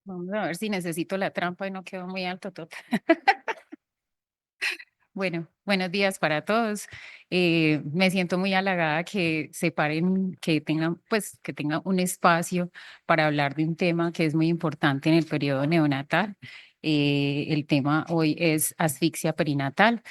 Vamos a ver si necesito la trampa y no quedo muy alto total. Bueno, buenos días para todos. Me siento muy halagada que se paren, que tengan un espacio para hablar de un tema que es muy importante en el periodo neonatal. El tema hoy es asfixia perinatal.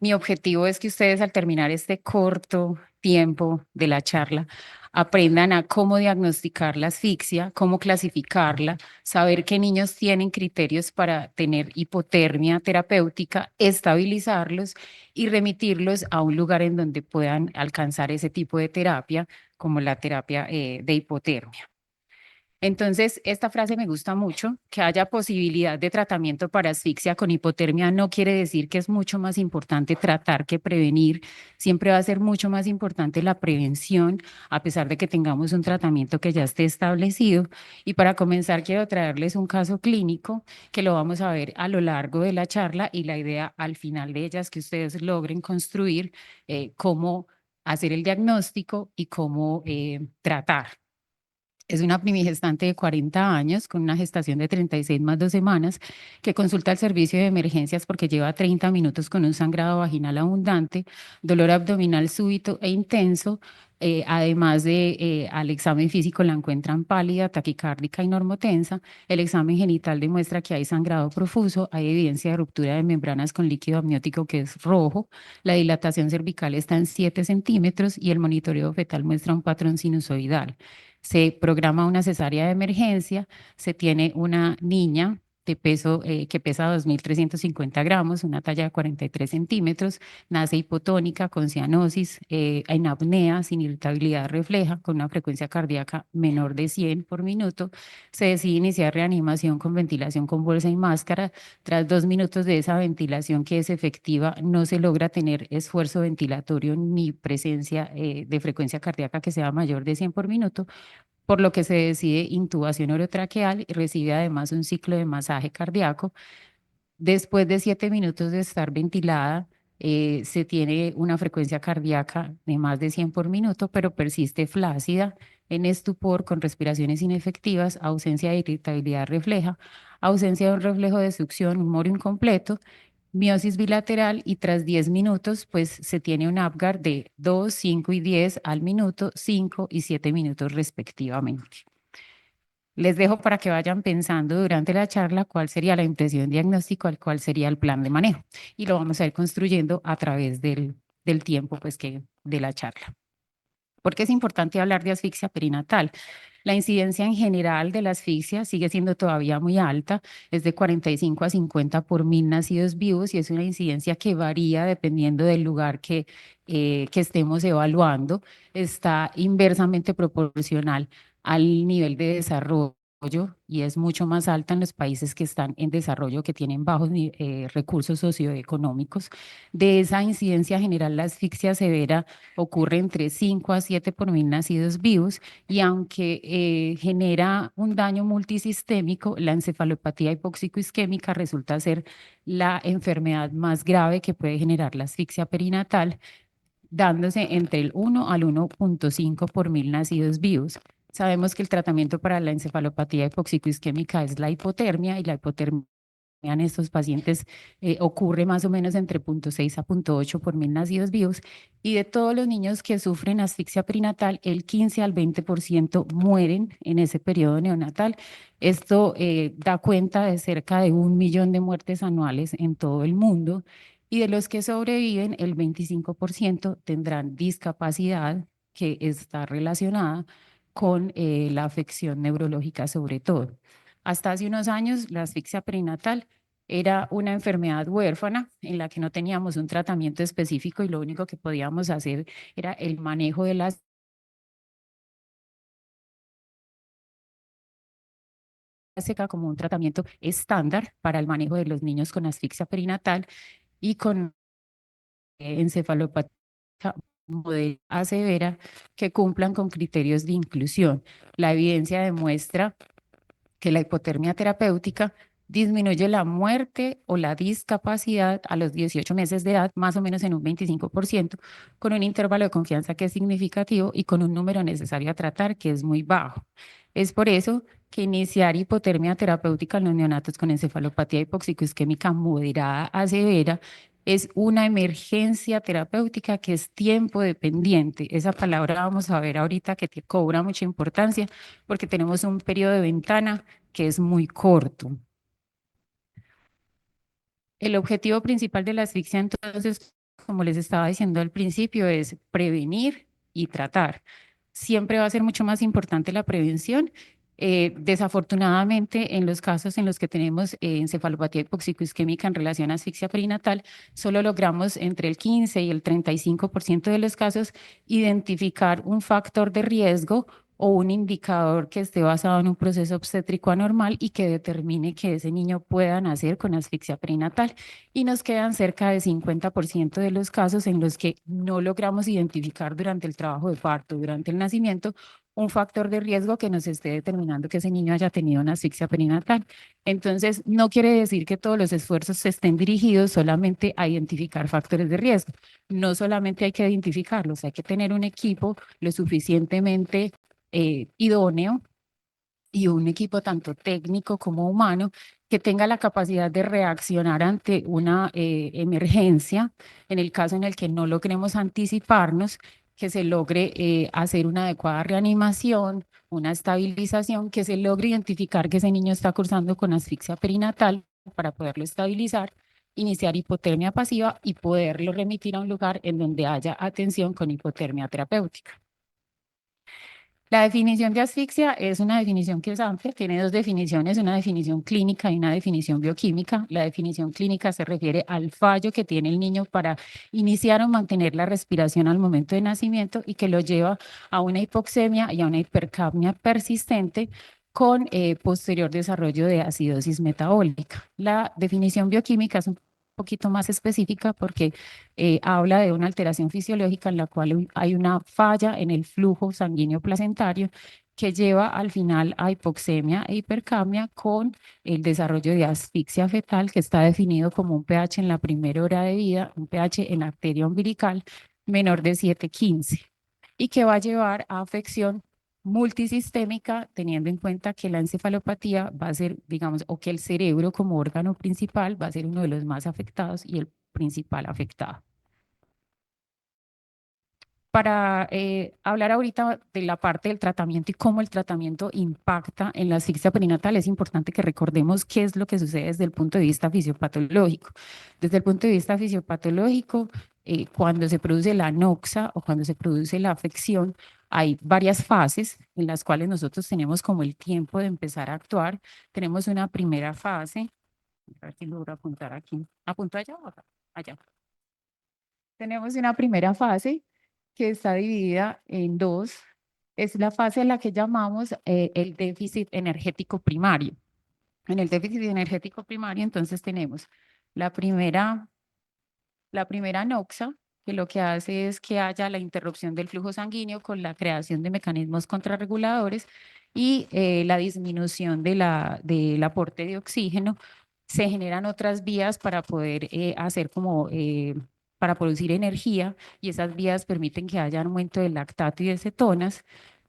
Mi objetivo es que ustedes al terminar este corto tiempo de la charla aprendan a cómo diagnosticar la asfixia, cómo clasificarla, saber qué niños tienen criterios para tener hipotermia terapéutica, estabilizarlos y remitirlos a un lugar en donde puedan alcanzar ese tipo de terapia, como la terapia de hipotermia. Entonces, esta frase me gusta mucho, que haya posibilidad de tratamiento para asfixia con hipotermia no quiere decir que es mucho más importante tratar que prevenir. Siempre va a ser mucho más importante la prevención, a pesar de que tengamos un tratamiento que ya esté establecido. Y para comenzar, quiero traerles un caso clínico que lo vamos a ver a lo largo de la charla y la idea al final de ella es que ustedes logren construir cómo hacer el diagnóstico y cómo tratar. Es una primigestante de 40 años con una gestación de 36 más 2 semanas que consulta al servicio de emergencias porque lleva 30 minutos con un sangrado vaginal abundante, dolor abdominal súbito e intenso. Además de al examen físico la encuentran pálida, taquicárdica y normotensa. El examen genital demuestra que hay sangrado profuso, hay evidencia de ruptura de membranas con líquido amniótico que es rojo. La dilatación cervical está en 7 centímetros y el monitoreo fetal muestra un patrón sinusoidal. Se programa una cesárea de emergencia, se tiene una niña de peso que pesa 2.350 gramos, una talla de 43 centímetros, nace hipotónica con cianosis, en apnea, sin irritabilidad refleja, con una frecuencia cardíaca menor de 100 por minuto. Se decide iniciar reanimación con ventilación con bolsa y máscara. Tras 2 minutos de esa ventilación que es efectiva, no se logra tener esfuerzo ventilatorio ni presencia de frecuencia cardíaca que sea mayor de 100 por minuto, por lo que se decide intubación orotraqueal y recibe además un ciclo de masaje cardíaco. Después de 7 minutos de estar ventilada, se tiene una frecuencia cardíaca de más de 100 por minuto, pero persiste flácida, en estupor, con respiraciones inefectivas, ausencia de irritabilidad refleja, ausencia de un reflejo de succión, un moro incompleto, miosis bilateral y tras 10 minutos, pues se tiene un Apgar de 2, 5 y 10 al minuto, 5 y 7 minutos respectivamente. Les dejo para que vayan pensando durante la charla cuál sería la impresión diagnóstico, cuál sería el plan de manejo. Y lo vamos a ir construyendo a través del tiempo pues, de la charla. ¿Por qué es importante hablar de asfixia perinatal? La incidencia en general de la asfixia sigue siendo todavía muy alta, es de 45 a 50 por 1.000 nacidos vivos y es una incidencia que varía dependiendo del lugar que estemos evaluando. Está inversamente proporcional al nivel de desarrollo y es mucho más alta en los países que están en desarrollo, que tienen bajos recursos socioeconómicos. De esa incidencia general, la asfixia severa ocurre entre 5 a 7 por 1.000 nacidos vivos y aunque genera un daño multisistémico, la encefalopatía hipóxico-isquémica resulta ser la enfermedad más grave que puede generar la asfixia perinatal, dándose entre el 1 al 1,5 por 1.000 nacidos vivos. Sabemos que el tratamiento para la encefalopatía hipóxico-isquémica es la hipotermia y la hipotermia en estos pacientes ocurre más o menos entre 0,6 a 0,8 por 1.000 nacidos vivos y de todos los niños que sufren asfixia perinatal, el 15 al 20% mueren en ese periodo neonatal. Esto da cuenta de cerca de 1 millón de muertes anuales en todo el mundo y de los que sobreviven, el 25% tendrán discapacidad que está relacionada con la afección neurológica sobre todo. Hasta hace unos años, la asfixia perinatal era una enfermedad huérfana en la que no teníamos un tratamiento específico y lo único que podíamos hacer era el manejo de la seca como un tratamiento estándar para el manejo de los niños con asfixia perinatal y con encefalopatía modelo A severa que cumplan con criterios de inclusión. La evidencia demuestra que la hipotermia terapéutica disminuye la muerte o la discapacidad a los 18 meses de edad, más o menos en un 25%, con un intervalo de confianza que es significativo y con un número necesario a tratar que es muy bajo. Es por eso que iniciar hipotermia terapéutica en los neonatos con encefalopatía hipoxicoisquémica moderada a severa es una emergencia terapéutica que es tiempo dependiente. Esa palabra vamos a ver ahorita que cobra mucha importancia porque tenemos un periodo de ventana que es muy corto. El objetivo principal de la asfixia, entonces, como les estaba diciendo al principio, es prevenir y tratar. Siempre va a ser mucho más importante la prevención. Desafortunadamente, en los casos en los que tenemos encefalopatía hipoxicoisquémica en relación a asfixia perinatal, solo logramos entre el 15 y el 35% de los casos identificar un factor de riesgo o un indicador que esté basado en un proceso obstétrico anormal y que determine que ese niño pueda nacer con asfixia perinatal. Y nos quedan cerca de 50% de los casos en los que no logramos identificar durante el trabajo de parto, durante el nacimiento, un factor de riesgo que nos esté determinando que ese niño haya tenido una asfixia perinatal. Entonces, no quiere decir que todos los esfuerzos estén dirigidos solamente a identificar factores de riesgo. No solamente hay que identificarlos, hay que tener un equipo lo suficientemente idóneo y un equipo tanto técnico como humano que tenga la capacidad de reaccionar ante una emergencia, en el caso en el que no logremos anticiparnos, que se logre hacer una adecuada reanimación, una estabilización, que se logre identificar que ese niño está cursando con asfixia perinatal para poderlo estabilizar, iniciar hipotermia pasiva y poderlo remitir a un lugar en donde haya atención con hipotermia terapéutica. La definición de asfixia es una definición que es amplia, tiene dos definiciones, una definición clínica y una definición bioquímica. La definición clínica se refiere al fallo que tiene el niño para iniciar o mantener la respiración al momento de nacimiento y que lo lleva a una hipoxemia y a una hipercapnia persistente con posterior desarrollo de acidosis metabólica. La definición bioquímica es un poquito más específica porque habla de una alteración fisiológica en la cual hay una falla en el flujo sanguíneo placentario que lleva al final a hipoxemia e hipercamia con el desarrollo de asfixia fetal, que está definido como un pH en la primera hora de vida, un pH en arteria umbilical menor de 7,15 y que va a llevar a afección multisistémica, teniendo en cuenta que la encefalopatía va a ser, digamos, o que el cerebro como órgano principal va a ser uno de los más afectados y el principal afectado. Para hablar ahorita de la parte del tratamiento y cómo el tratamiento impacta en la asfixia perinatal, es importante que recordemos qué es lo que sucede desde el punto de vista fisiopatológico. Desde el punto de vista fisiopatológico, cuando se produce la anoxa o cuando se produce la afección, hay varias fases en las cuales nosotros tenemos como el tiempo de empezar a actuar. Tenemos una primera fase, a ver si logro apuntar aquí. ¿Apunto allá o acá? Allá. Tenemos una primera fase que está dividida en dos. Es la fase en la que llamamos el déficit energético primario. En el déficit energético primario, entonces tenemos la primera, la primera anoxa, que lo que hace es que haya la interrupción del flujo sanguíneo con la creación de mecanismos contrarreguladores y la disminución del aporte de oxígeno. Se generan otras vías para poder hacer como, para producir energía y esas vías permiten que haya aumento del lactato y de cetonas.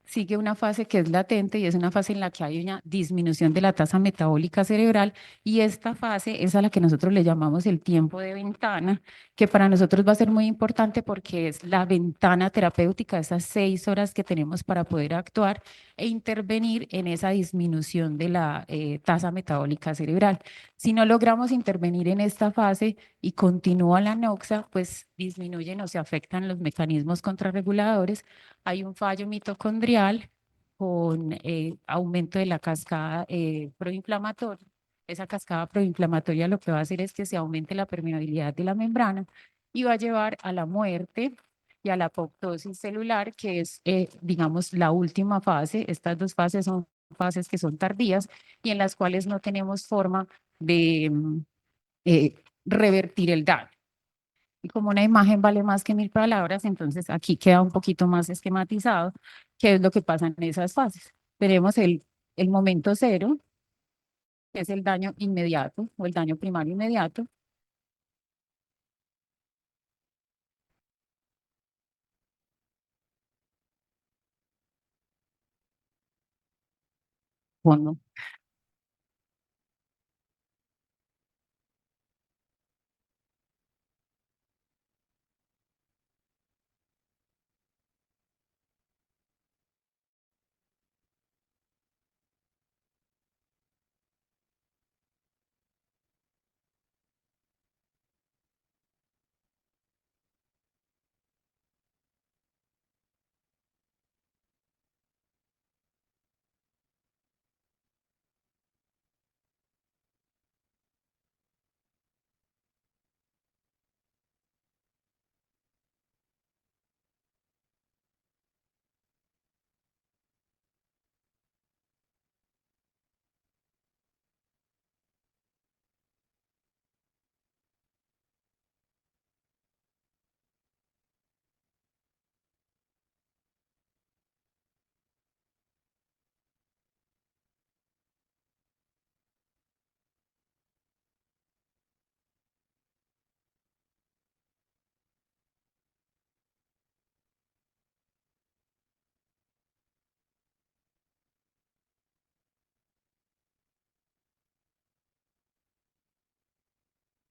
Sigue una fase que es latente y es una fase en la que hay una disminución de la tasa metabólica cerebral y esta fase es a la que nosotros le llamamos el tiempo de ventana, que para nosotros va a ser muy importante porque es la ventana terapéutica, esas 6 horas que tenemos para poder actuar e intervenir en esa disminución de la tasa metabólica cerebral. Si no logramos intervenir en esta fase y continúa la noxa, pues disminuyen o se afectan los mecanismos contrarreguladores. Hay un fallo mitocondrial con aumento de la cascada proinflamatoria. Esa cascada proinflamatoria lo que va a hacer es que se aumente la permeabilidad de la membrana y va a llevar a la muerte y a la apoptosis celular, que es, digamos, la última fase. Estas dos fases son fases que son tardías y en las cuales no tenemos forma de eh, revertir el daño. Y como una imagen vale más que 1.000 palabras, entonces aquí queda un poquito más esquematizado qué es lo que pasa en esas fases. Tenemos el momento cero, que es el daño inmediato o el daño primario inmediato. fondo.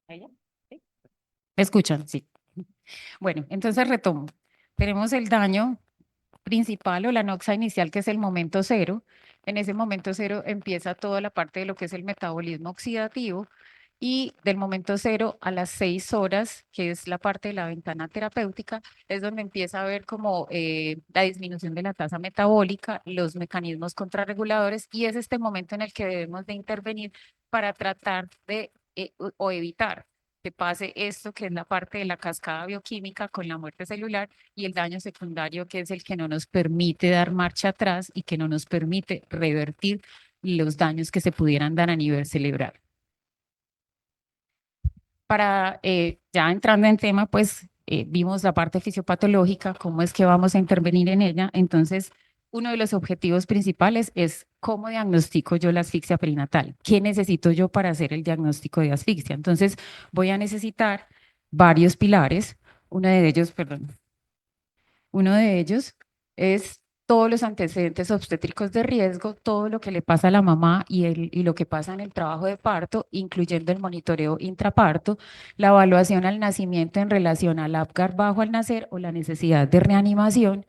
¿Ahí ya? ¿Sí? ¿Me escuchan? Sí. Bueno, entonces retomo. Tenemos el daño principal o la noxa inicial, que es el momento cero. En ese momento cero empieza toda la parte de lo que es el metabolismo oxidativo y del momento cero a las 6 horas, que es la parte de la ventana terapéutica, es donde empieza a haber como la disminución de la tasa metabólica, los mecanismos contrarreguladores y es este momento en el que debemos de intervenir para tratar de o evitar que pase esto, que es la parte de la cascada bioquímica con la muerte celular y el daño secundario, que es el que no nos permite dar marcha atrás y que no nos permite revertir los daños que se pudieran dar a nivel cerebral. Para ya entrando en tema, pues vimos la parte fisiopatológica, cómo es que vamos a intervenir en ella. Entonces, uno de los objetivos principales es cómo diagnostico yo la asfixia perinatal. ¿Qué necesito yo para hacer el diagnóstico de asfixia? Entonces, voy a necesitar varios pilares. Uno de ellos, perdón, uno de ellos es todos los antecedentes obstétricos de riesgo, todo lo que le pasa a la mamá y lo que pasa en el trabajo de parto, incluyendo el monitoreo intraparto, la evaluación al nacimiento en relación al Apgar bajo al nacer o la necesidad de reanimación,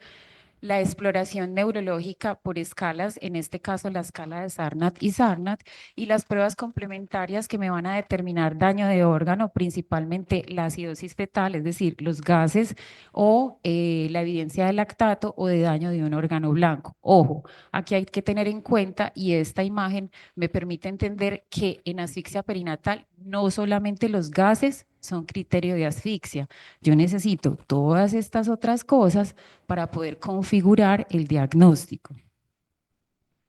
la exploración neurológica por escalas, en este caso la escala de Sarnat y Sarnat, y las pruebas complementarias que me van a determinar daño de órgano, principalmente la acidosis fetal, es decir, los gases o la evidencia de lactato o de daño de un órgano blanco. Ojo, aquí hay que tener en cuenta, y esta imagen me permite entender que en asfixia perinatal no solamente los gases son criterio de asfixia, yo necesito todas estas otras cosas para poder configurar el diagnóstico.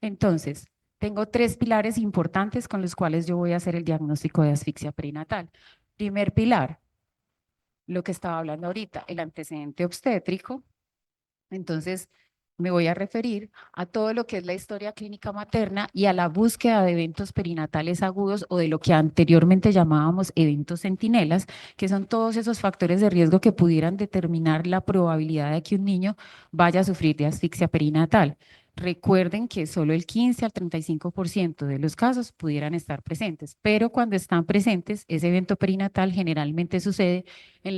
Entonces, tengo tres pilares importantes con los cuales yo voy a hacer el diagnóstico de asfixia perinatal. Primer pilar, lo que estaba hablando ahorita, el antecedente obstétrico. Entonces, me voy a referir a todo lo que es la historia clínica materna y a la búsqueda de eventos perinatales agudos o de lo que anteriormente llamábamos eventos centinelas, que son todos esos factores de riesgo que pudieran determinar la probabilidad de que un niño vaya a sufrir de asfixia perinatal. Recuerden que solo el 15 al 35% de los casos pudieran estar presentes, pero cuando están presentes, ese evento perinatal generalmente sucede en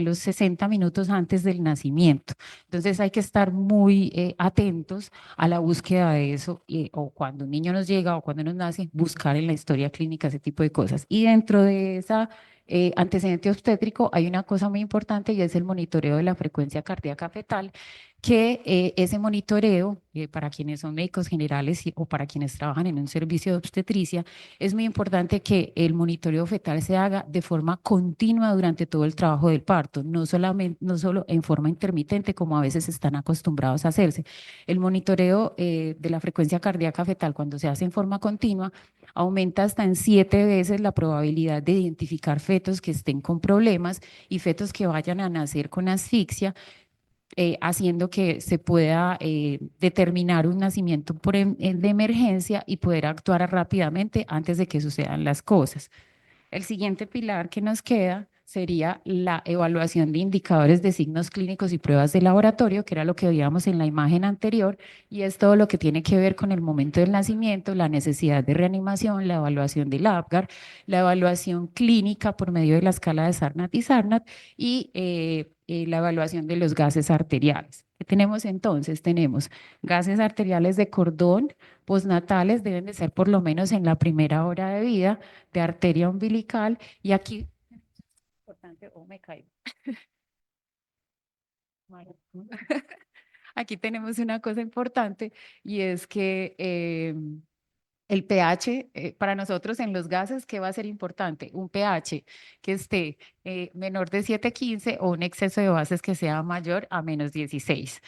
los 60 minutos antes del nacimiento. Entonces hay que estar muy atentos a la búsqueda de eso, o cuando un niño nos llega o cuando nos nace, buscar en la historia clínica ese tipo de cosas. Y dentro de esa antecedente obstétrico hay una cosa muy importante y es el monitoreo de la frecuencia cardíaca fetal, que ese monitoreo, para quienes son médicos generales o para quienes trabajan en un servicio de obstetricia, es muy importante que el monitoreo fetal se haga de forma continua durante todo el trabajo del parto, no solo en forma intermitente como a veces están acostumbrados a hacerse. El monitoreo de la frecuencia cardíaca fetal cuando se hace en forma continua aumenta hasta en 7 veces la probabilidad de identificar fetos que estén con problemas y fetos que vayan a nacer con asfixia, haciendo que se pueda determinar un nacimiento de emergencia y poder actuar rápidamente antes de que sucedan las cosas. El siguiente pilar que nos queda sería la evaluación de indicadores de signos clínicos y pruebas de laboratorio, que era lo que veíamos en la imagen anterior, y es todo lo que tiene que ver con el momento del nacimiento, la necesidad de reanimación, la evaluación del Apgar, la evaluación clínica por medio de la escala de Sarnat y Sarnat y la evaluación de los gases arteriales. ¿Qué tenemos entonces? Tenemos gases arteriales de cordón, postnatales, deben de ser por lo menos en la primera hora de vida, de arteria umbilical, y aquí importante, o me caigo. Aquí tenemos una cosa importante y es que el pH, para nosotros en los gases, ¿qué va a ser importante? Un pH que esté menor de 7,15 o un exceso de bases que sea mayor a -16.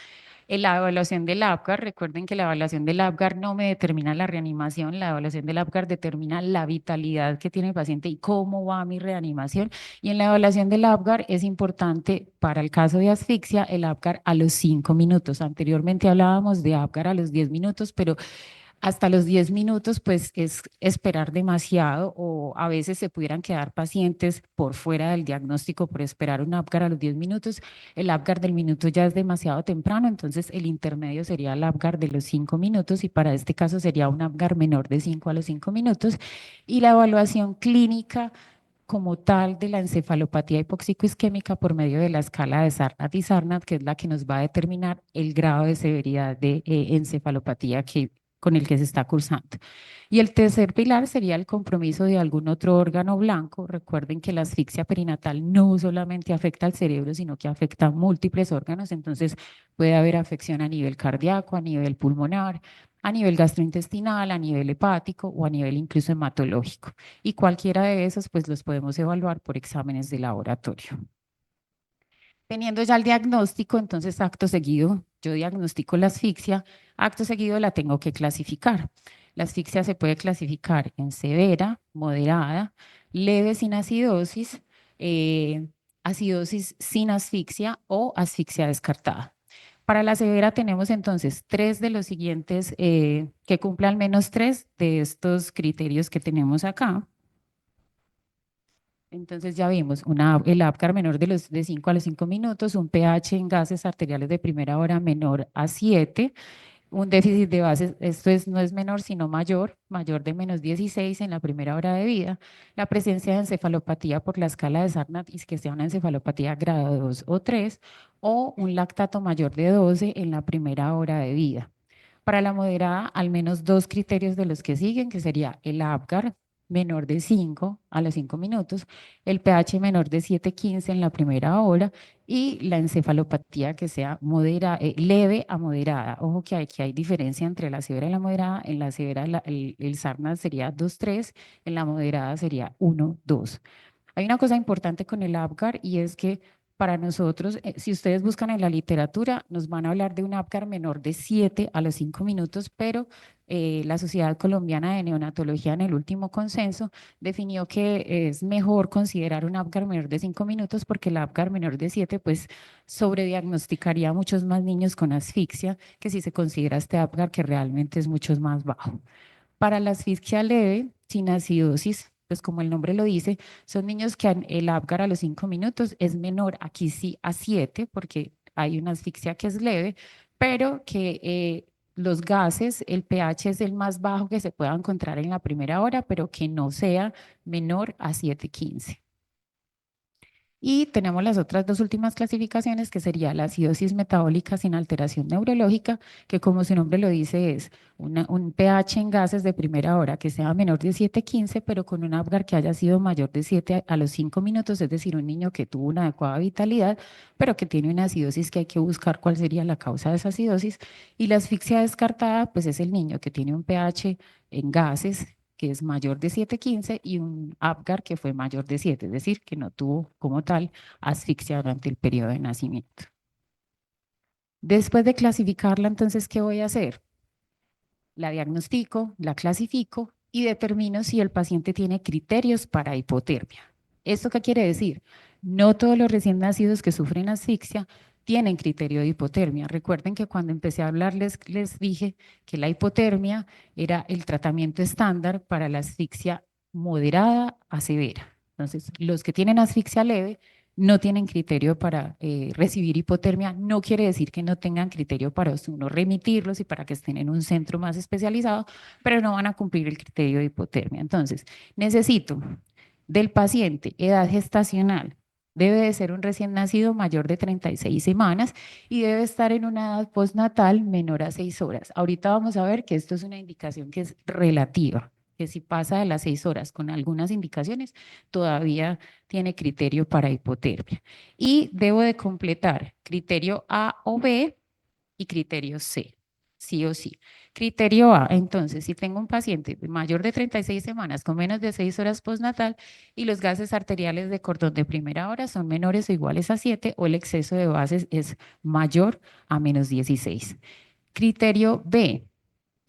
En la evaluación del APGAR, recuerden que la evaluación del APGAR no me determina la reanimación, la evaluación del APGAR determina la vitalidad que tiene el paciente y cómo va mi reanimación. Y en la evaluación del APGAR es importante para el caso de asfixia el APGAR a los 5 minutos. Anteriormente hablábamos de APGAR a los 10 minutos, pero hasta los 10 minutos, pues es esperar demasiado o a veces se pudieran quedar pacientes por fuera del diagnóstico por esperar un APGAR a los 10 minutos. El APGAR del minuto ya es demasiado temprano, entonces el intermedio sería el APGAR de los 5 minutos y para este caso sería un APGAR menor de 5 a los 5 minutos. Y la evaluación clínica como tal de la encefalopatía hipoxico-isquémica por medio de la escala de Sarnat y Sarnat, que es la que nos va a determinar el grado de severidad de encefalopatía con el que se está cursando. Y el tercer pilar sería el compromiso de algún otro órgano blanco. Recuerden que la asfixia perinatal no solamente afecta al cerebro, sino que afecta a múltiples órganos, entonces puede haber afección a nivel cardíaco, a nivel pulmonar, a nivel gastrointestinal, a nivel hepático o a nivel incluso hematológico. Y cualquiera de esos, pues los podemos evaluar por exámenes de laboratorio. Teniendo ya el diagnóstico, entonces acto seguido, yo diagnostico la asfixia, acto seguido la tengo que clasificar. La asfixia se puede clasificar en severa, moderada, leve sin acidosis, acidosis sin asfixia o asfixia descartada. Para la severa tenemos entonces tres de los siguientes que cumplan al menos tres de estos criterios que tenemos acá. Entonces ya vimos el APGAR menor de 5 a los 5 minutos, un pH en gases arteriales de primera hora menor a 7, un déficit de bases, no es menor sino mayor de -16 en la primera hora de vida, la presencia de encefalopatía por la escala de Sarnat y que sea una encefalopatía grado 2 o 3, o un lactato mayor de 12 en la primera hora de vida. Para la moderada, al menos dos criterios de los que siguen, que sería el APGAR menor de 5 a los 5 minutos, el pH menor de 7,15 en la primera hora y la encefalopatía que sea leve a moderada. Ojo que aquí hay diferencia entre la severa y la moderada. En la severa el Sarnat sería 2,3, en la moderada sería 1,2. Hay una cosa importante con el APGAR y es que para nosotros, si ustedes buscan en la literatura, nos van a hablar de un APGAR menor de 7 a los 5 minutos, pero la Sociedad Colombiana de Neonatología en el último consenso definió que es mejor considerar un APGAR menor de 5 minutos porque el APGAR menor de 7 pues sobrediagnosticaría a muchos más niños con asfixia que si se considera este APGAR que realmente es mucho más bajo. Para la asfixia leve, sin acidosis, pues como el nombre lo dice, son niños que el Apgar a los 5 minutos es menor, aquí sí a 7, porque hay una asfixia que es leve, pero que los gases, el pH es el más bajo que se pueda encontrar en la primera hora, pero que no sea menor a 7,15. Y tenemos las otras dos últimas clasificaciones, que sería la acidosis metabólica sin alteración neurológica, que como su nombre lo dice es un pH en gases de primera hora que sea menor de 7,15, pero con un Apgar que haya sido mayor de 7 a los 5 minutos, es decir, un niño que tuvo una adecuada vitalidad, pero que tiene una acidosis que hay que buscar cuál sería la causa de esa acidosis. Y la asfixia descartada, pues es el niño que tiene un pH en gases que es mayor de 7,15 y un Apgar que fue mayor de 7, es decir, que no tuvo como tal asfixia durante el periodo de nacimiento. Después de clasificarla, entonces, ¿qué voy a hacer? La diagnostico, la clasifico y determino si el paciente tiene criterios para hipotermia. ¿Esto qué quiere decir? No todos los recién nacidos que sufren asfixia tienen criterio de hipotermia. Recuerden que cuando empecé a hablarles, les dije que la hipotermia era el tratamiento estándar para la asfixia moderada a severa. Entonces, los que tienen asfixia leve no tienen criterio para recibir hipotermia. No quiere decir que no tengan criterio para uno remitirlos y para que estén en un centro más especializado, pero no van a cumplir el criterio de hipotermia. Entonces, necesito del paciente edad gestacional. Debe de ser un recién nacido mayor de 36 semanas y debe estar en una edad postnatal menor a 6 horas. Ahorita vamos a ver que esto es una indicación que es relativa, que si pasa de las 6 horas con algunas indicaciones, todavía tiene criterio para hipotermia. Y debo de completar criterio A o B y criterio C, sí o sí. Criterio A, entonces, si tengo un paciente mayor de 36 semanas con menos de 6 horas postnatal y los gases arteriales de cordón de primera hora son menores o iguales a 7 o el exceso de bases es mayor a menos 16. Criterio B,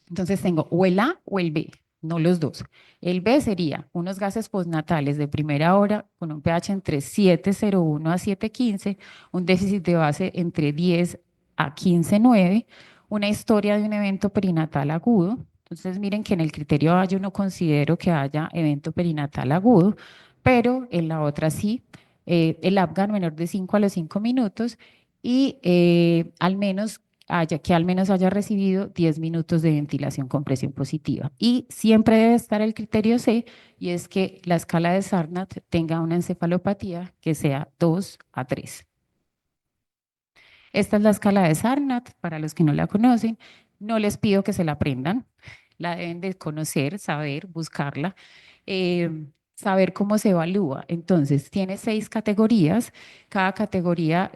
entonces tengo o el A o el B, no los dos. El B sería unos gases postnatales de primera hora con un pH entre 7,01 a 7,15, un déficit de base entre 10 a 15,9, una historia de un evento perinatal agudo. Entonces miren que en el criterio A yo no considero que haya evento perinatal agudo, pero en la otra sí. El Apgar menor de 5 a los 5 minutos y que al menos haya recibido 10 minutos de ventilación con presión positiva. Y siempre debe estar el criterio C, y es que la escala de Sarnat tenga una encefalopatía que sea 2 a 3. Esta es la escala de Sarnat, para los que no la conocen. No les pido que se la aprendan, la deben de conocer, saber, buscarla, saber cómo se evalúa. Entonces, tiene 6 categorías, cada categoría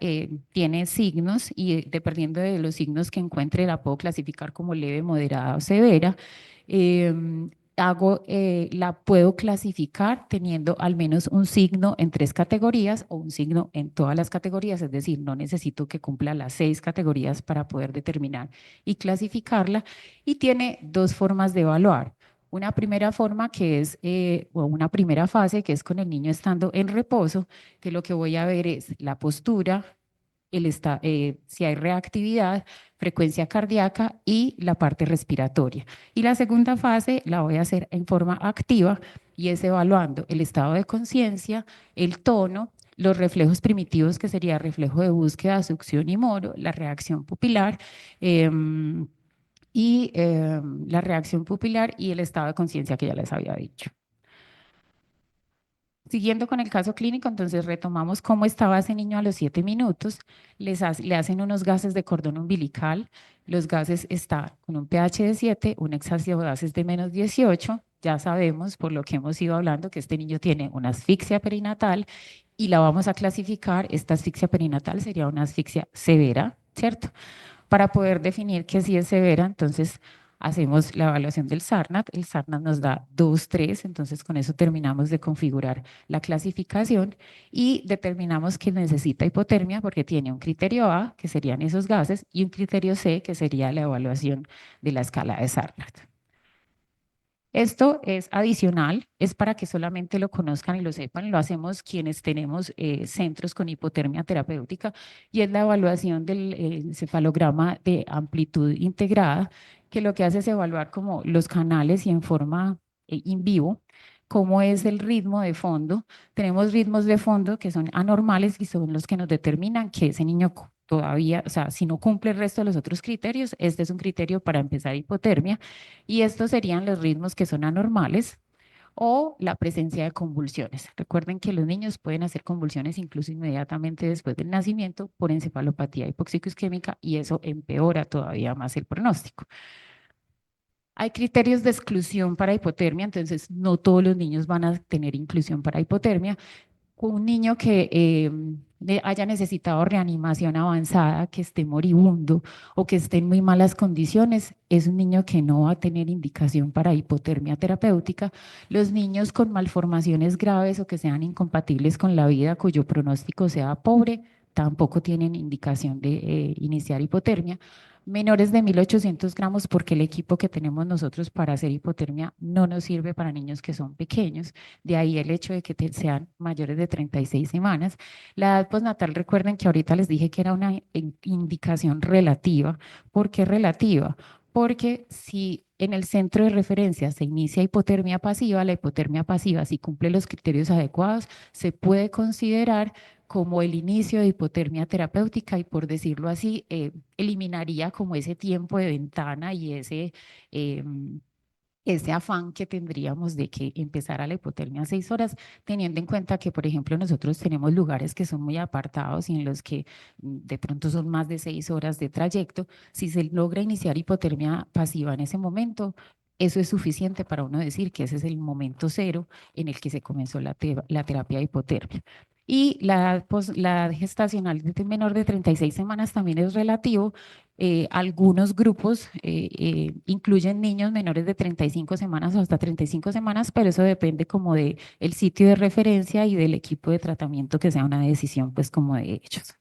tiene signos y dependiendo de los signos que encuentre, la puedo clasificar como leve, moderada o severa. Eh, la puedo clasificar teniendo al menos un signo en 3 categorías o un signo en todas las categorías, es decir, no necesito que cumpla las 6 categorías para poder determinar y clasificarla. Y tiene 2 formas de evaluar. Una primera forma que es, o una primera fase que es con el niño estando en reposo, que lo que voy a ver es la postura, si hay reactividad, frecuencia cardíaca y la parte respiratoria. Y la segunda fase la voy a hacer en forma activa y es evaluando el estado de conciencia, el tono, los reflejos primitivos, que sería reflejo de búsqueda, succión y moro, la reacción pupilar, eh, la reacción pupilar y el estado de conciencia que ya les había dicho. Siguiendo con el caso clínico, entonces retomamos cómo estaba ese niño a los 7 minutos. Le hacen unos gases de cordón umbilical. Los gases están con un pH de 7, un exácido de gases de menos 18. Ya sabemos, por lo que hemos ido hablando, que este niño tiene una asfixia perinatal y la vamos a clasificar. Esta asfixia perinatal sería una asfixia severa, ¿cierto? Para poder definir que sí es severa, entonces hacemos la evaluación del SARNAT. El SARNAT nos da 2, 3, entonces con eso terminamos de configurar la clasificación y determinamos que necesita hipotermia porque tiene un criterio A, que serían esos gases, y un criterio C, que sería la evaluación de la escala de SARNAT. Esto es adicional, es para que solamente lo conozcan y lo sepan. Lo hacemos quienes tenemos centros con hipotermia terapéutica y es la evaluación del encefalograma de amplitud integrada, que lo que hace es evaluar como los canales y en forma in vivo, cómo es el ritmo de fondo. Tenemos ritmos de fondo que son anormales y son los que nos determinan que ese niño todavía, o sea, si no cumple el resto de los otros criterios, este es un criterio para empezar hipotermia. Y estos serían los ritmos que son anormales o la presencia de convulsiones. Recuerden que los niños pueden hacer convulsiones incluso inmediatamente después del nacimiento por encefalopatía hipóxico-isquémica y eso empeora todavía más el pronóstico. Hay criterios de exclusión para hipotermia, entonces no todos los niños van a tener inclusión para hipotermia. Un niño que haya necesitado reanimación avanzada, que esté moribundo o que esté en muy malas condiciones, es un niño que no va a tener indicación para hipotermia terapéutica. Los niños con malformaciones graves o que sean incompatibles con la vida, cuyo pronóstico sea pobre, tampoco tienen indicación de iniciar hipotermia. Menores de 1.800 gramos, porque el equipo que tenemos nosotros para hacer hipotermia no nos sirve para niños que son pequeños. De ahí el hecho de que sean mayores de 36 semanas. La edad postnatal, recuerden que ahorita les dije que era una indicación relativa. ¿Por qué relativa? Porque si en el centro de referencia se inicia hipotermia pasiva, la hipotermia pasiva, si cumple los criterios adecuados, se puede considerar como el inicio de hipotermia terapéutica y, por decirlo así, eliminaría como ese tiempo de ventana y ese afán que tendríamos de que empezara la hipotermia a 6 horas, teniendo en cuenta que, por ejemplo, nosotros tenemos lugares que son muy apartados y en los que de pronto son más de 6 horas de trayecto. Si se logra iniciar hipotermia pasiva en ese momento, eso es suficiente para uno decir que ese es el momento cero en el que se comenzó la terapia de hipotermia. Y la gestacional de menor de 36 semanas también es relativo. Algunos grupos incluyen niños menores de 35 semanas o hasta 35 semanas, pero eso depende como de el sitio de referencia y del equipo de tratamiento, que sea una decisión pues como de ellos.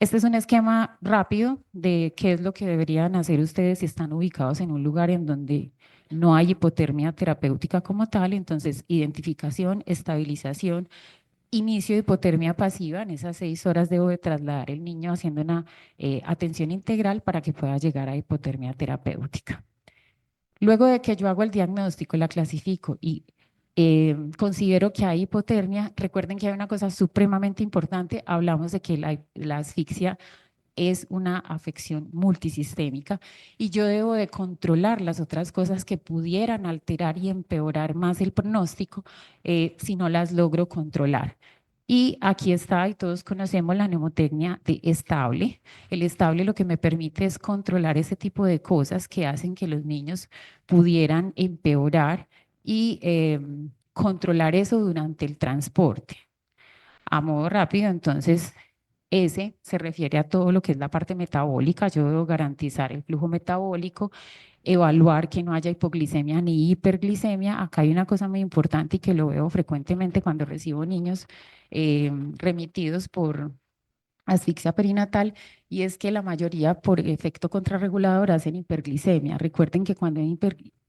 Este es un esquema rápido de qué es lo que deberían hacer ustedes si están ubicados en un lugar en donde no hay hipotermia terapéutica como tal. Entonces, identificación, estabilización, inicio de hipotermia pasiva. En esas 6 horas debo de trasladar el niño haciendo una atención integral para que pueda llegar a hipotermia terapéutica. Luego de que yo hago el diagnóstico, la clasifico y considero que hay hipotermia, recuerden que hay una cosa supremamente importante. Hablamos de que la asfixia es una afección multisistémica y yo debo de controlar las otras cosas que pudieran alterar y empeorar más el pronóstico si no las logro controlar. Y aquí está, y todos conocemos la mnemotecnia de estable. El estable lo que me permite es controlar ese tipo de cosas que hacen que los niños pudieran empeorar y controlar eso durante el transporte. A modo rápido, entonces, S se refiere a todo lo que es la parte metabólica. Yo debo garantizar el flujo metabólico, evaluar que no haya hipoglicemia ni hiperglicemia. Acá hay una cosa muy importante y que lo veo frecuentemente cuando recibo niños remitidos por asfixia perinatal, y es que la mayoría por efecto contrarregulador hacen hiperglicemia. Recuerden que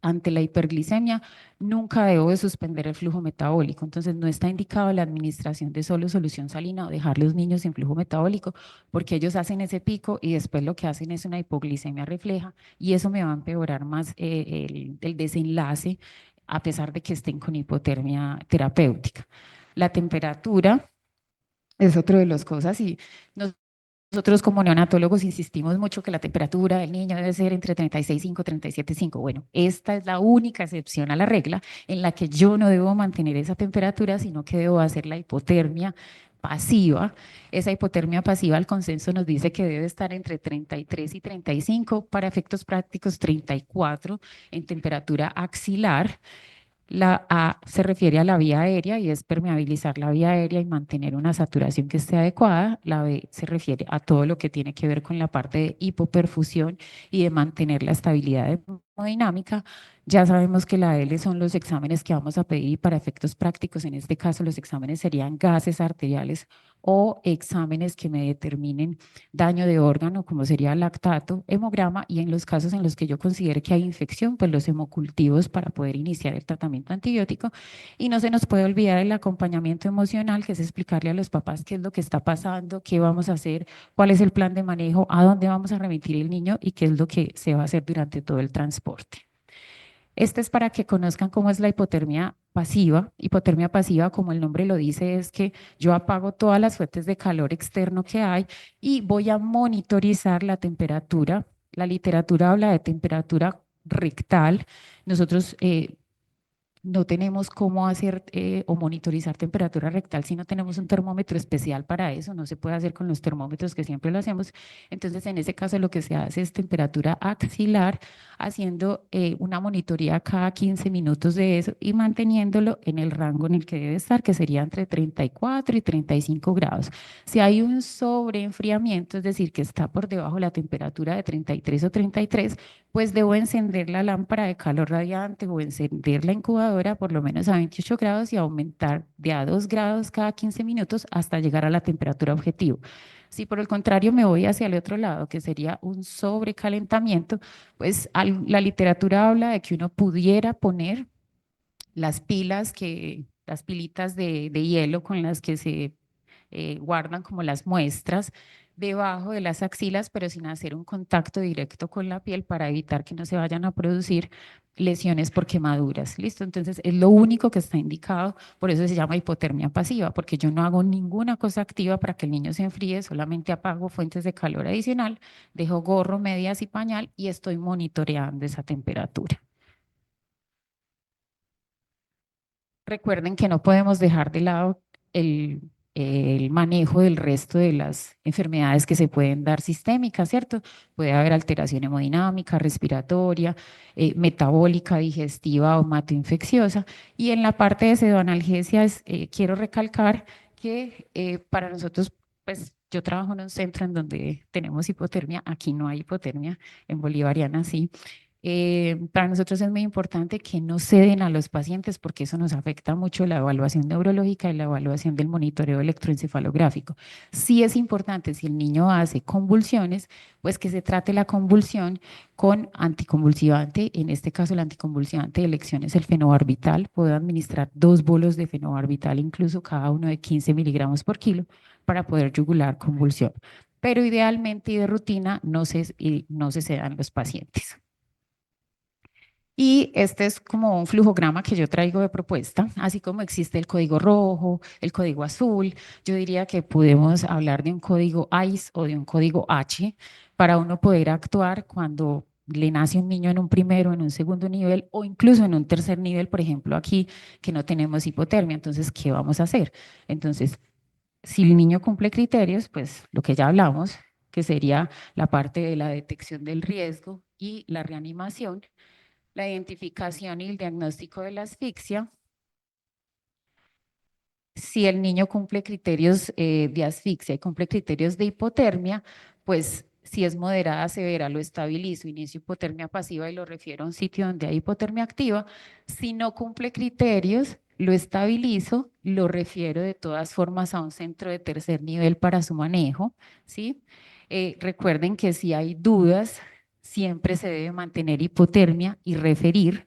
ante la hiperglicemia nunca debo de suspender el flujo metabólico, entonces no está indicado la administración de solo solución salina o dejar los niños sin flujo metabólico, porque ellos hacen ese pico y después lo que hacen es una hipoglicemia refleja y eso me va a empeorar más el desenlace, a pesar de que estén con hipotermia terapéutica. La temperatura es otro de las cosas y nosotros como neonatólogos insistimos mucho que la temperatura del niño debe ser entre 36,5 y 37,5. Bueno, esta es la única excepción a la regla en la que yo no debo mantener esa temperatura, sino que debo hacer la hipotermia pasiva. Esa hipotermia pasiva, el consenso nos dice que debe estar entre 33 y 35, para efectos prácticos 34 en temperatura axilar. La A se refiere a la vía aérea y es permeabilizar la vía aérea y mantener una saturación que esté adecuada. La B se refiere a todo lo que tiene que ver con la parte de hipoperfusión y de mantener la estabilidad hemodinámica. Ya sabemos que la L son los exámenes que vamos a pedir para efectos prácticos. En este caso, los exámenes serían gases arteriales o exámenes que me determinen daño de órgano, como sería lactato, hemograma, y en los casos en los que yo considere que hay infección, pues los hemocultivos para poder iniciar el tratamiento antibiótico. Y no se nos puede olvidar el acompañamiento emocional, que es explicarle a los papás qué es lo que está pasando, qué vamos a hacer, cuál es el plan de manejo, a dónde vamos a remitir el niño y qué es lo que se va a hacer durante todo el transporte. Este es para que conozcan cómo es la hipotermia pasiva. Hipotermia pasiva, como el nombre lo dice, es que yo apago todas las fuentes de calor externo que hay y voy a monitorizar la temperatura. La literatura habla de temperatura rectal. Nosotros no tenemos cómo hacer o monitorizar temperatura rectal si no tenemos un termómetro especial para eso. No se puede hacer con los termómetros que siempre lo hacemos. Entonces, en ese caso, lo que se hace es temperatura axilar, haciendo una monitoría cada 15 minutos de eso y manteniéndolo en el rango en el que debe estar, que sería entre 34 y 35 grados. Si hay un sobreenfriamiento, es decir, que está por debajo de la temperatura de 33 o 33, pues debo encender la lámpara de calor radiante o encender la incubadora por lo menos a 28 grados y aumentar de a 2 grados cada 15 minutos hasta llegar a la temperatura objetivo. Si por el contrario me voy hacia el otro lado, que sería un sobrecalentamiento, pues la literatura habla de que uno pudiera poner las pilitas de hielo con las que se guardan como las muestras, debajo de las axilas, pero sin hacer un contacto directo con la piel para evitar que no se vayan a producir lesiones por quemaduras. ¿Listo? Entonces, es lo único que está indicado, por eso se llama hipotermia pasiva, porque yo no hago ninguna cosa activa para que el niño se enfríe, solamente apago fuentes de calor adicional, dejo gorro, medias y pañal y estoy monitoreando esa temperatura. Recuerden que no podemos dejar de lado el, el manejo del resto de las enfermedades que se pueden dar sistémicas, ¿cierto? Puede haber alteración hemodinámica, respiratoria, metabólica, digestiva o matoinfecciosa. Y en la parte de pseudoanalgesias, quiero recalcar que para nosotros, pues yo trabajo en un centro en donde tenemos hipotermia, aquí no hay hipotermia, en Bolivariana sí. Para nosotros es muy importante que no ceden a los pacientes porque eso nos afecta mucho la evaluación neurológica y la evaluación del monitoreo electroencefalográfico. Sí es importante, si el niño hace convulsiones, pues que se trate la convulsión con anticonvulsivante. En este caso, el anticonvulsivante de elección es el fenobarbital. Puedo administrar 2 bolos de fenobarbital, incluso cada uno de 15 miligramos por kilo, para poder yugular convulsión. Pero idealmente y de rutina no se sedan los pacientes. Y este es como un flujograma que yo traigo de propuesta, así como existe el código rojo, el código azul. Yo diría que podemos hablar de un código ICE o de un código H para uno poder actuar cuando le nace un niño en un primero, en un segundo nivel o incluso en un tercer nivel, por ejemplo, aquí que no tenemos hipotermia. Entonces, ¿qué vamos a hacer? Entonces, si el niño cumple criterios, pues lo que ya hablamos, que sería la parte de la detección del riesgo y la reanimación, la identificación y el diagnóstico de la asfixia. Si el niño cumple criterios de asfixia y cumple criterios de hipotermia, pues si es moderada, severa, lo estabilizo, inicio hipotermia pasiva y lo refiero a un sitio donde hay hipotermia activa. Si no cumple criterios, lo estabilizo, lo refiero de todas formas a un centro de tercer nivel para su manejo, ¿sí? Recuerden que si hay dudas, siempre se debe mantener hipotermia y referir.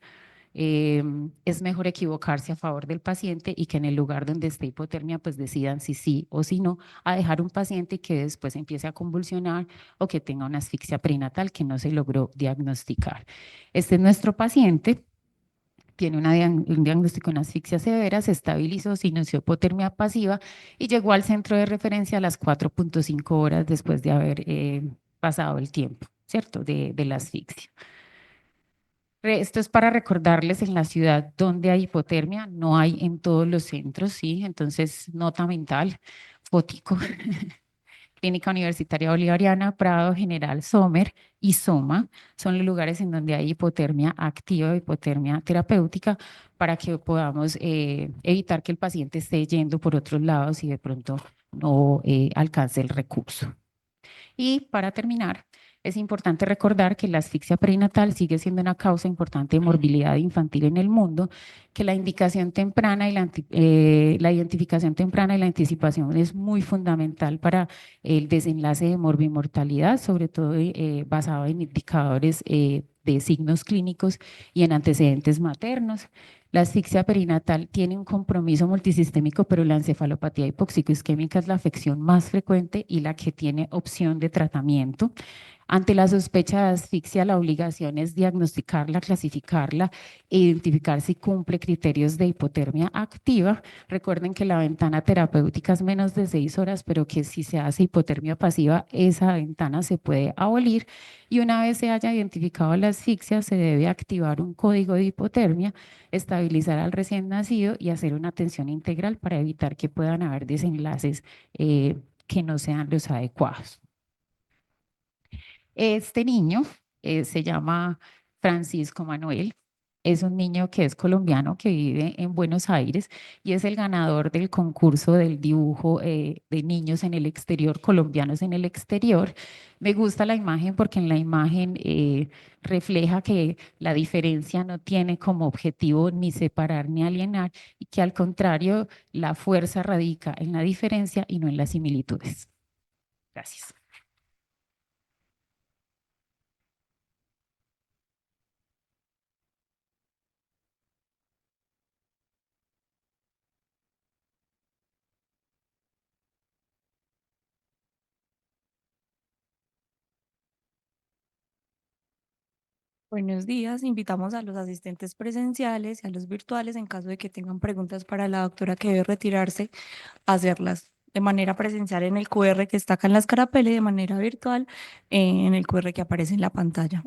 Es mejor equivocarse a favor del paciente y que en el lugar donde esté hipotermia pues decidan si sí o si no, a dejar un paciente que después empiece a convulsionar o que tenga una asfixia perinatal que no se logró diagnosticar. Este es nuestro paciente. Tiene un diagnóstico de una asfixia severa, se estabilizó sin hipotermia pasiva y llegó al centro de referencia a las 4.5 horas después de haber pasado el tiempo, ¿cierto? De la asfixia. Esto es para recordarles en la ciudad donde hay hipotermia, no hay en todos los centros, ¿sí? Entonces, nota mental, fotico, Clínica Universitaria Bolivariana, Prado, General Sommer y Soma son los lugares en donde hay hipotermia activa, hipotermia terapéutica, para que podamos evitar que el paciente esté yendo por otros lados y de pronto no alcance el recurso. Y para terminar, es importante recordar que la asfixia perinatal sigue siendo una causa importante de morbilidad infantil en el mundo, que la indicación temprana y la identificación temprana y la anticipación es muy fundamental para el desenlace de morbimortalidad, sobre todo basado en indicadores de signos clínicos y en antecedentes maternos. La asfixia perinatal tiene un compromiso multisistémico, pero la encefalopatía hipoxicoisquémica es la afección más frecuente y la que tiene opción de tratamiento. Ante la sospecha de asfixia, la obligación es diagnosticarla, clasificarla e identificar si cumple criterios de hipotermia activa. Recuerden que la ventana terapéutica es menos de 6 horas, pero que si se hace hipotermia pasiva, esa ventana se puede abolir. Y una vez se haya identificado la asfixia, se debe activar un código de hipotermia, estabilizar al recién nacido y hacer una atención integral para evitar que puedan haber desenlaces que no sean los adecuados. Este niño se llama Francisco Manuel. Es un niño que es colombiano, que vive en Buenos Aires y es el ganador del concurso del dibujo de niños en el exterior, colombianos en el exterior. Me gusta la imagen porque en la imagen refleja que la diferencia no tiene como objetivo ni separar ni alienar y que al contrario la fuerza radica en la diferencia y no en las similitudes. Gracias. Buenos días, invitamos a los asistentes presenciales y a los virtuales en caso de que tengan preguntas para la doctora que debe retirarse, a hacerlas de manera presencial en el QR que está acá en la escarapela y de manera virtual en el QR que aparece en la pantalla.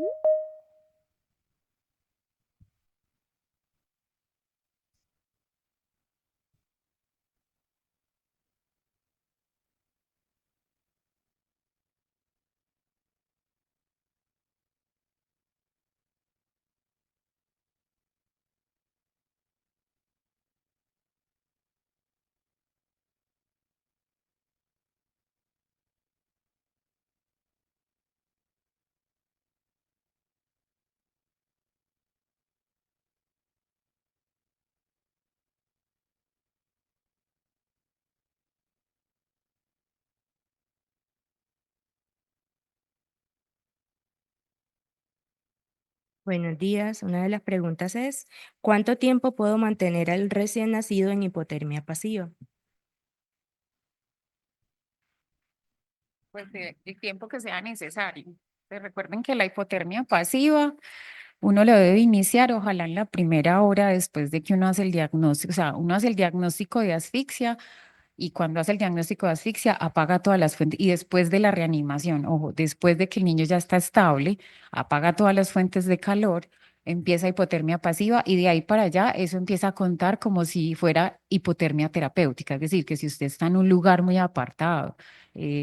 Buenos días. Una de las preguntas es, ¿cuánto tiempo puedo mantener al recién nacido en hipotermia pasiva? Pues el tiempo que sea necesario. Recuerden que la hipotermia pasiva uno lo debe iniciar, ojalá en la primera hora después de que uno hace el diagnóstico, o sea, uno hace el diagnóstico de asfixia y cuando hace el diagnóstico de asfixia apaga todas las fuentes y después de la reanimación, ojo, después de que el niño ya está estable, apaga todas las fuentes de calor, empieza hipotermia pasiva y de ahí para allá eso empieza a contar como si fuera hipotermia terapéutica, es decir, que si usted está en un lugar muy apartado,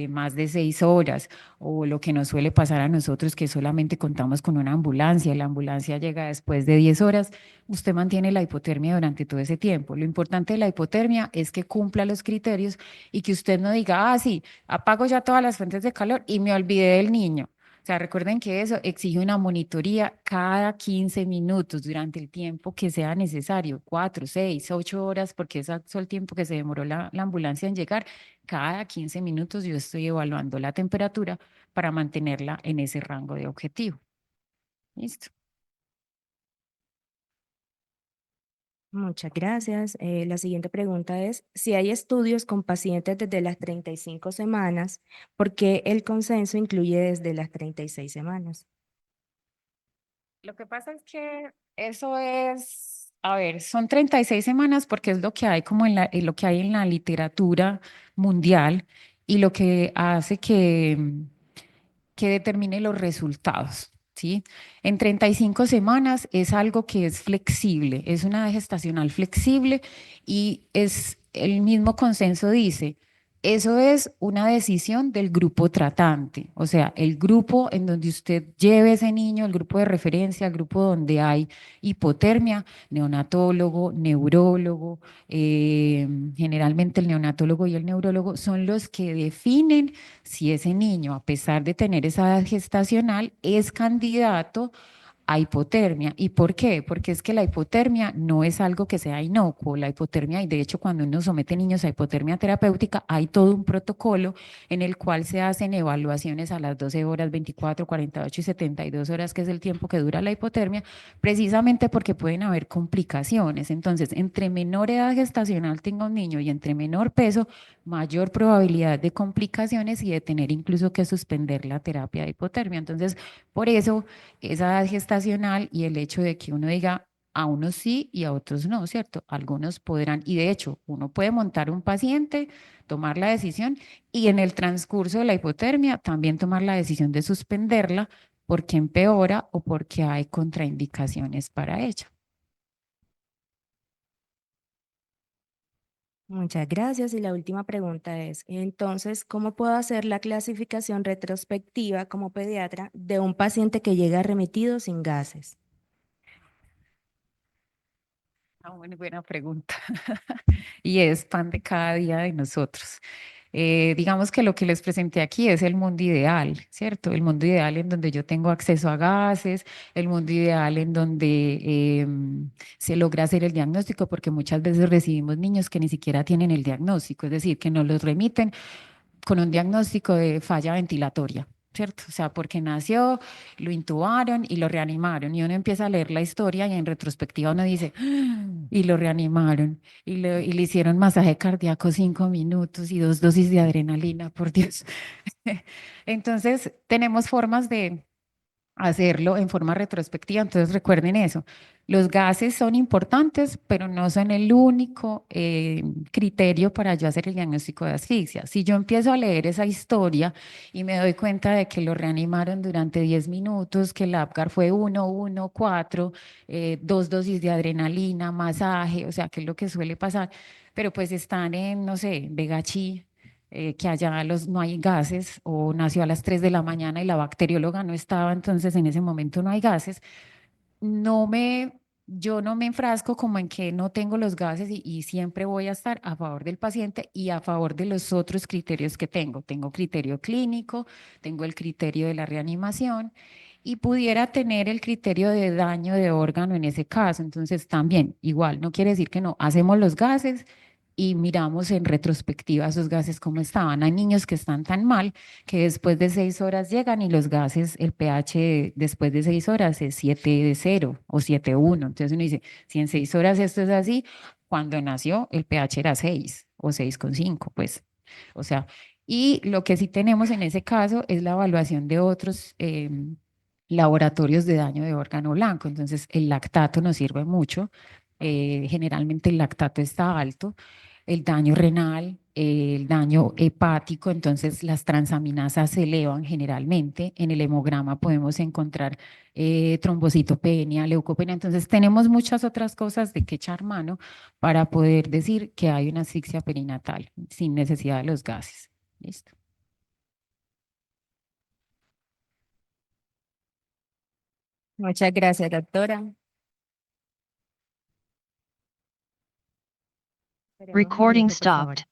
más de 6 horas, o lo que nos suele pasar a nosotros que solamente contamos con una ambulancia y la ambulancia llega después de 10 horas, usted mantiene la hipotermia durante todo ese tiempo. Lo importante de la hipotermia es que cumpla los criterios y que usted no diga, ah, sí, apago ya todas las fuentes de calor y me olvidé del niño. O sea, recuerden que eso exige una monitoría cada 15 minutos durante el tiempo que sea necesario, 4, 6, 8 horas, porque es el tiempo que se demoró la ambulancia en llegar. Cada 15 minutos yo estoy evaluando la temperatura para mantenerla en ese rango de objetivo. ¿Listo? Muchas gracias. La siguiente pregunta es, si hay estudios con pacientes desde las 35 semanas, ¿por qué el consenso incluye desde las 36 semanas? Lo que pasa es que eso es, a ver, son 36 semanas porque es lo que hay como lo que hay en la literatura mundial y lo que hace que determine los resultados, ¿sí? En 35 semanas es algo que es flexible, es una gestacional flexible y es el mismo consenso dice, eso es una decisión del grupo tratante, o sea, el grupo en donde usted lleve ese niño, el grupo de referencia, el grupo donde hay hipotermia, neonatólogo, neurólogo, generalmente el neonatólogo y el neurólogo son los que definen si ese niño, a pesar de tener esa edad gestacional, es candidato a hipotermia. ¿Y por qué? Porque es que la hipotermia no es algo que sea inocuo. La hipotermia, y de hecho cuando uno somete niños a hipotermia terapéutica, hay todo un protocolo en el cual se hacen evaluaciones a las 12 horas, 24, 48 y 72 horas, que es el tiempo que dura la hipotermia, precisamente porque pueden haber complicaciones. Entonces, entre menor edad gestacional tenga un niño y entre menor peso, mayor probabilidad de complicaciones y de tener incluso que suspender la terapia de hipotermia. Entonces, por eso esa edad gestacional y el hecho de que uno diga a unos sí y a otros no, ¿cierto? Algunos podrán, y de hecho, uno puede montar un paciente, tomar la decisión y en el transcurso de la hipotermia también tomar la decisión de suspenderla porque empeora o porque hay contraindicaciones para ella. Muchas gracias. Y la última pregunta es, entonces, ¿cómo puedo hacer la clasificación retrospectiva como pediatra de un paciente que llega remitido sin gases? Buena pregunta. Y es pan de cada día de nosotros. Digamos que lo que les presenté aquí es el mundo ideal, ¿cierto? El mundo ideal en donde yo tengo acceso a gases, el mundo ideal en donde se logra hacer el diagnóstico, porque muchas veces recibimos niños que ni siquiera tienen el diagnóstico, es decir, que nos los remiten con un diagnóstico de falla ventilatoria, ¿cierto? O sea, porque nació, lo intubaron y lo reanimaron. Y uno empieza a leer la historia y en retrospectiva uno dice, "Ah, y lo reanimaron y le hicieron masaje cardíaco 5 minutos y 2 dosis de adrenalina, por Dios". Entonces, tenemos formas hacerlo en forma retrospectiva. Entonces recuerden eso, los gases son importantes, pero no son el único criterio para yo hacer el diagnóstico de asfixia. Si yo empiezo a leer esa historia y me doy cuenta de que lo reanimaron durante 10 minutos, que el Apgar fue 1, 1, 4, 2 dosis de adrenalina, masaje, o sea, que es lo que suele pasar, pero pues están en, no sé, Vegachí, que allá no hay gases, o nació a las 3 de la mañana y la bacterióloga no estaba, entonces en ese momento no hay gases. Yo no me enfrasco como en que no tengo los gases y siempre voy a estar a favor del paciente y a favor de los otros criterios que tengo. Tengo criterio clínico, tengo el criterio de la reanimación y pudiera tener el criterio de daño de órgano en ese caso. Entonces también, igual, no quiere decir que no, hacemos los gases y miramos en retrospectiva esos gases cómo estaban. Hay niños que están tan mal que después de 6 horas llegan y los gases, el pH después de 6 horas es 7,0 o 7,1. Entonces uno dice, si en 6 horas esto es así, cuando nació el pH era 6 o 6,5, pues, o sea, y lo que sí tenemos en ese caso es la evaluación de otros laboratorios de daño de órgano blanco. Entonces el lactato nos sirve mucho. Generalmente el lactato está alto, el daño renal, el daño hepático, entonces las transaminasas se elevan generalmente. En el hemograma podemos encontrar trombocitopenia, leucopenia, entonces tenemos muchas otras cosas de que echar mano para poder decir que hay una asfixia perinatal sin necesidad de los gases. Listo. Muchas gracias, doctora. Recording stopped.